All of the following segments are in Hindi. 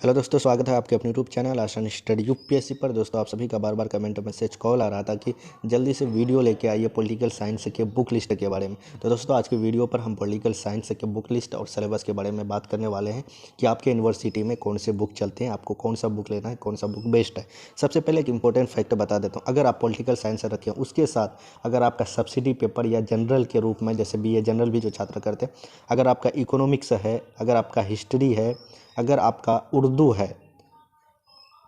हेलो दोस्तों, स्वागत है आपके अपने यूट्यूब चैनल आसान स्टडी यूपीएससी पर। दोस्तों, आप सभी का बार बार कमेंट मैसेज कॉल आ रहा था कि जल्दी से वीडियो लेके आइए पॉलिटिकल साइंस के बुक लिस्ट के बारे में। तो दोस्तों, आज के वीडियो पर हम पॉलिटिकल साइंस के बुक लिस्ट और सिलेबस के बारे में बात करने वाले हैं कि आपके यूनिवर्सिटी में कौन से बुक चलते हैं, आपको कौन सा बुक लेना है, कौन सा बुक बेस्ट है। सबसे पहले एक इंपॉर्टेंट फैक्ट बता देता हूँ। अगर आप पॉलिटिकल साइंस रखें, उसके साथ अगर आपका सब्सिडी पेपर या जनरल के रूप में, जैसे BA जनरल भी जो छात्र करते हैं, अगर आपका इकोनॉमिक्स है, अगर आपका हिस्ट्री है, अगर आपका उर्दू है,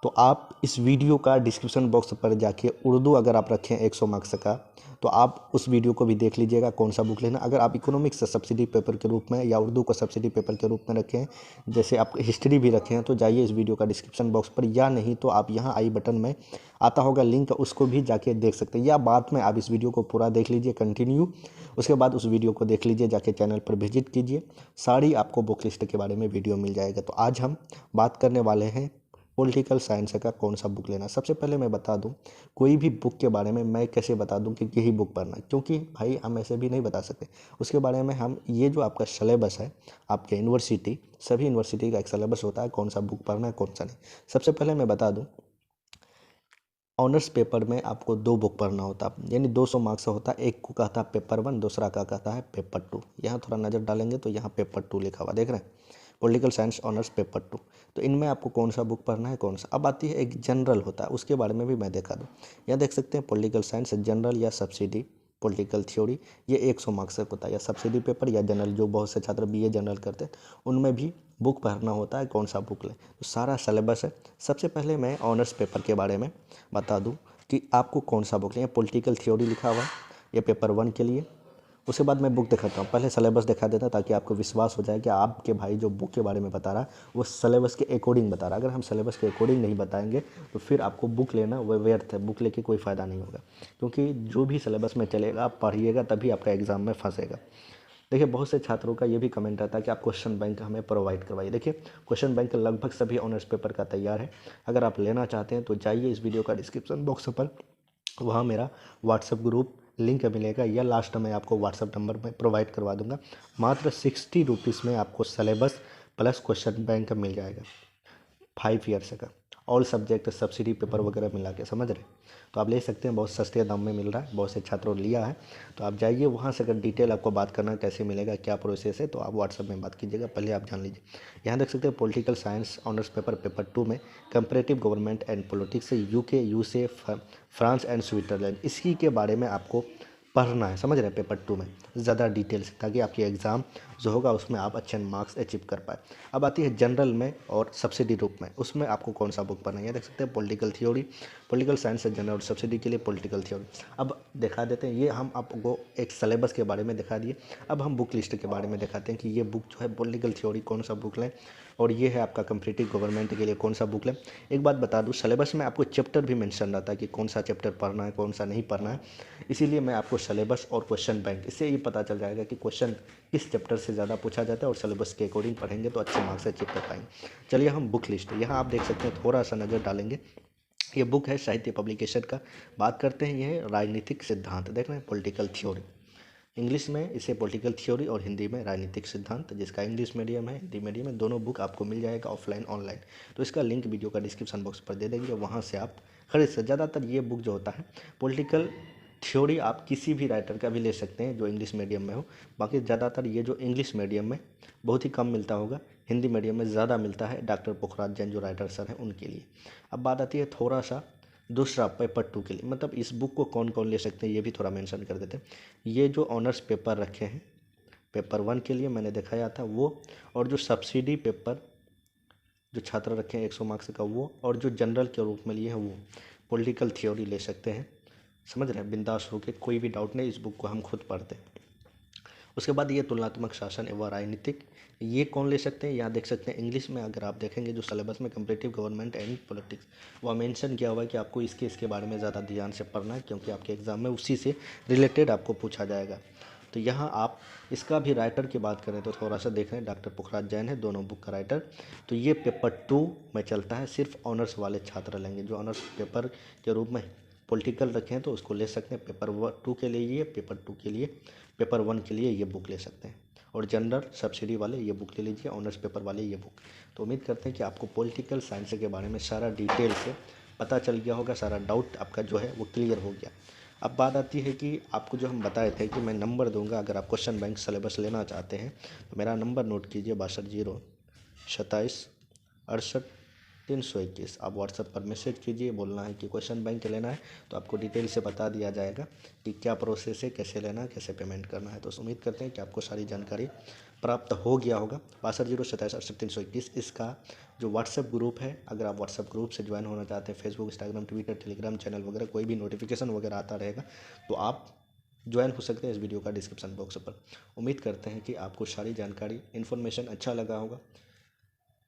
तो आप इस वीडियो का डिस्क्रिप्शन बॉक्स पर जाके उर्दू अगर आप रखें 100 मार्क्स का, तो आप उस वीडियो को भी देख लीजिएगा कौन सा बुक लेना। अगर आप इकोनॉमिक्स सब्सिडी पेपर के रूप में या उर्दू को सब्सिडी पेपर के रूप में रखें, जैसे आप हिस्ट्री भी रखें हैं, तो जाइए इस वीडियो का डिस्क्रिप्शन बॉक्स पर, या नहीं तो आप यहाँ आई बटन में आता होगा लिंक, उसको भी जाके देख सकते हैं, या बाद में आप इस वीडियो को पूरा देख लीजिए कंटिन्यू। उसके बाद उस वीडियो को देख लीजिए, जाके चैनल पर विजिट कीजिए, सारी आपको बुक लिस्ट के बारे में वीडियो मिल जाएगा। तो आज हम बात करने वाले हैं पॉलिटिकल साइंस का कौन सा बुक लेना। सबसे पहले मैं बता दूं, कोई भी बुक के बारे में मैं कैसे बता दूं कि यही बुक पढ़ना है, क्योंकि भाई हम ऐसे भी नहीं बता सकते। उसके बारे में हम ये जो आपका सिलेबस है, आपके यूनिवर्सिटी, सभी यूनिवर्सिटी का एक सिलेबस होता है, कौन सा बुक पढ़ना है, कौन सा नहीं। सबसे पहले मैं बता दूँ, ऑनर्स पेपर में आपको 2 बुक पढ़ना होता है, यानी 200 मार्क्स होता है। एक को कहता है पेपर 1, दूसरा का कहता है पेपर 2। यहाँ थोड़ा नज़र डालेंगे तो यहाँ पेपर 2 लिखा हुआ देख रहे हैं, पॉलिटिकल साइंस ऑनर्स पेपर 2। तो इनमें आपको कौन सा बुक पढ़ना है, कौन सा। अब आती है एक जनरल होता है, उसके बारे में भी मैं दिखा दूँ। यहाँ देख सकते हैं पॉलिटिकल साइंस जनरल या सब्सिडी पॉलिटिकल थ्योरी, ये 100 मार्क्स का होता है, या सब्सिडी पेपर या जनरल, जो बहुत से छात्र BA जनरल करते हैं उनमें भी बुक पढ़ना होता है, कौन सा बुक लें। तो सारा सिलेबस है। सबसे पहले मैं ऑनर्स पेपर के बारे में बता दूं कि आपको कौन सा बुक लें। पॉलिटिकल थ्योरी लिखा हुआ है, ये पेपर 1 के लिए। उसके बाद मैं बुक दिखाता हूँ, पहले सिलेबस दिखा देता ताकि आपको विश्वास हो जाए कि आपके भाई जो बुक के बारे में बता रहा है वो सिलेबस के अकॉर्डिंग बता रहा है। अगर हम सिलेबस के अकॉर्डिंग नहीं बताएंगे तो फिर आपको बुक लेना वो व्यर्थ है, बुक लेके कोई फ़ायदा नहीं होगा, क्योंकि जो भी सिलेबस में चलेगा आप पढ़िएगा तभी आपका एग्ज़ाम में फंसेगा। देखिए, बहुत से छात्रों का ये भी कमेंट आता है कि आप क्वेश्चन बैंक हमें प्रोवाइड करवाइए। देखिए, क्वेश्चन बैंक लगभग सभी ऑनर्स पेपर का तैयार है। अगर आप लेना चाहते हैं तो जाइए इस वीडियो का डिस्क्रिप्शन बॉक्स पर, वहाँ मेरा व्हाट्सएप ग्रुप लिंक मिलेगा, या लास्ट में आपको व्हाट्सएप नंबर में प्रोवाइड करवा दूंगा। मात्र 60 रुपीज़ में आपको सिलेबस प्लस क्वेश्चन बैंक मिल जाएगा 5 ईयर्स का, ऑल सब्जेक्ट सब्सिडी पेपर वगैरह मिला के, समझ रहे। तो आप ले सकते हैं, बहुत सस्ते दाम में मिल रहा है, बहुत से छात्रों ने लिया है। तो आप जाइए वहाँ से, अगर डिटेल आपको बात करना है कैसे मिलेगा, क्या प्रोसेस है, तो आप व्हाट्सएप में बात कीजिएगा, पहले आप जान लीजिए। यहाँ देख सकते हैं political science honours paper paper 2 में comparative government and politics, UK, USA, France and Switzerland, इसी के बारे में आपको पढ़ना है, समझ रहे हैं, पेपर 2 में ज़्यादा डिटेल से, ताकि आपकी एग्ज़ाम जो होगा उसमें आप अच्छे मार्क्स अचीव कर पाए। अब आती है जनरल में और सब्सिडी रूप में, उसमें आपको कौन सा बुक पढ़ना है। ये देख सकते हैं political theory, political science general और सब्सिडी के लिए पॉलिटिकल थ्योरी। अब दिखा देते हैं, ये हम आपको एक सिलेबस के बारे में दिखा दिए। अब हम बुक लिस्ट के बारे में दिखाते हैं कि ये बुक जो है पॉलिटिकल थ्योरी कौन सा बुक लें, और ये है आपका कंपैरेटिव गवर्नमेंट के लिए कौन सा बुक लें। एक बात बता दूं, सिलेबस में आपको चैप्टर भी मेंशन रहता है कि कौन सा चैप्टर पढ़ना है, कौन सा नहीं पढ़ना है। इसीलिए मैं आपको सिलेबस और क्वेश्चन बैंक, इससे ये पता चल जाएगा कि क्वेश्चन किस चैप्टर से ज़्यादा पूछा जाता है, और सिलेबस के अकॉर्डिंग पढ़ेंगे तो अच्छे मार्क्स अचीव कर पाएंगे। चलिए हम बुक लिस्ट, यहाँ आप देख सकते हैं, थोड़ा सा नज़र डालेंगे। ये बुक है साहित्य पब्लिकेशन का। बात करते हैं, ये है राजनीतिक सिद्धांत, देख रहे हैं, पॉलिटिकल थ्योरी। इंग्लिश में इसे पॉलिटिकल थ्योरी और हिंदी में राजनीतिक सिद्धांत, जिसका इंग्लिश मीडियम है, हिंदी मीडियम है, दोनों बुक आपको मिल जाएगा ऑफलाइन ऑनलाइन। तो इसका लिंक वीडियो का डिस्क्रिप्शन बॉक्स पर दे देंगे, वहाँ से आप खरीद सकते। ज़्यादातर ये बुक जो होता है पॉलिटिकल थ्योरी, आप किसी भी राइटर का भी ले सकते हैं जो इंग्लिश मीडियम में हो। बाकी ज़्यादातर ये जो इंग्लिश मीडियम में बहुत ही कम मिलता होगा, हिंदी मीडियम में ज़्यादा मिलता है, डॉक्टर पुखराज जैन जो राइटर सर हैं उनके लिए। अब बात आती है थोड़ा सा दूसरा पेपर 2 के लिए, मतलब इस बुक को कौन कौन ले सकते हैं ये भी थोड़ा मेंशन कर देते हैं। ये जो ऑनर्स पेपर रखे हैं पेपर 1 के लिए मैंने दिखाया था वो, और जो सब्सिडी पेपर जो छात्र रखे हैं 100 मार्क्स का वो, और जो जनरल के रूप में लिए हैं वो पॉलिटिकल थ्योरी ले सकते हैं, समझ रहे हैं, बिंदास होकर, कोई भी डाउट नहीं, इस बुक को हम खुद पढ़ते हैं। उसके बाद ये तुलनात्मक शासन एवं राजनीतिक, ये कौन ले सकते हैं। यहाँ देख सकते हैं इंग्लिश में, अगर आप देखेंगे जो सिलेबस में कंपैरेटिव गवर्नमेंट एंड पॉलिटिक्स, वह मेंशन किया हुआ है कि आपको इसके बारे में ज़्यादा ध्यान से पढ़ना है, क्योंकि आपके एग्जाम में उसी से रिलेटेड आपको पूछा जाएगा। तो यहाँ आप इसका भी राइटर की बात करें तो थोड़ा सा देख रहे हैं, डॉक्टर पुखराज जैन है दोनों बुक का राइटर। तो ये पेपर 2 में चलता है, सिर्फ ऑनर्स वाले छात्र लेंगे, जो ऑनर्स पेपर के रूप में पॉलिटिकल रखे हैं तो उसको ले सकते हैं। पेपर 2 के लिए ये, पेपर 2 के लिए, पेपर 1 के लिए ये बुक ले सकते हैं। और जनरल सब्सिडी वाले ये बुक ले लीजिए, ऑनर्स पेपर वाले ये बुक। तो उम्मीद करते हैं कि आपको पॉलिटिकल साइंस के बारे में सारा डिटेल से पता चल गया होगा, सारा डाउट आपका जो है वो क्लियर हो गया। अब बात आती है कि आपको जो हम बताए थे कि मैं नंबर दूंगा अगर आप क्वेश्चन बैंक सिलेबस लेना चाहते हैं, तो मेरा नंबर नोट कीजिए 62 0 27 68 321। आप व्हाट्सएप पर मैसेज कीजिए, बोलना है कि क्वेश्चन बैंक लेना है, तो आपको डिटेल से बता दिया जाएगा कि क्या प्रोसेस है, कैसे लेना है, कैसे पेमेंट करना है। तो उम्मीद करते हैं कि आपको सारी जानकारी प्राप्त हो गया होगा। 62 0 27 68 321 इसका जो व्हाट्सएप ग्रुप है, अगर आप व्हाट्सएप ग्रुप से ज्वाइन होना चाहते हैं, Facebook, Instagram, Twitter, Telegram channel वगैरह कोई भी नोटिफिकेशन वगैरह आता रहेगा तो आप ज्वाइन हो सकते हैं इस वीडियो का डिस्क्रिप्शन बॉक्स पर। उम्मीद करते हैं कि आपको सारी जानकारी इन्फॉर्मेशन अच्छा लगा होगा।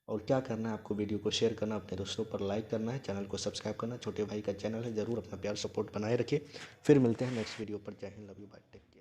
और क्या करना है, आपको वीडियो को शेयर करना, अपने दोस्तों पर लाइक करना है, चैनल को सब्सक्राइब करना। छोटे भाई का चैनल है, ज़रूर अपना प्यार सपोर्ट बनाए रखिए। फिर मिलते हैं नेक्स्ट वीडियो पर। Jai Hind, love you, bye, take.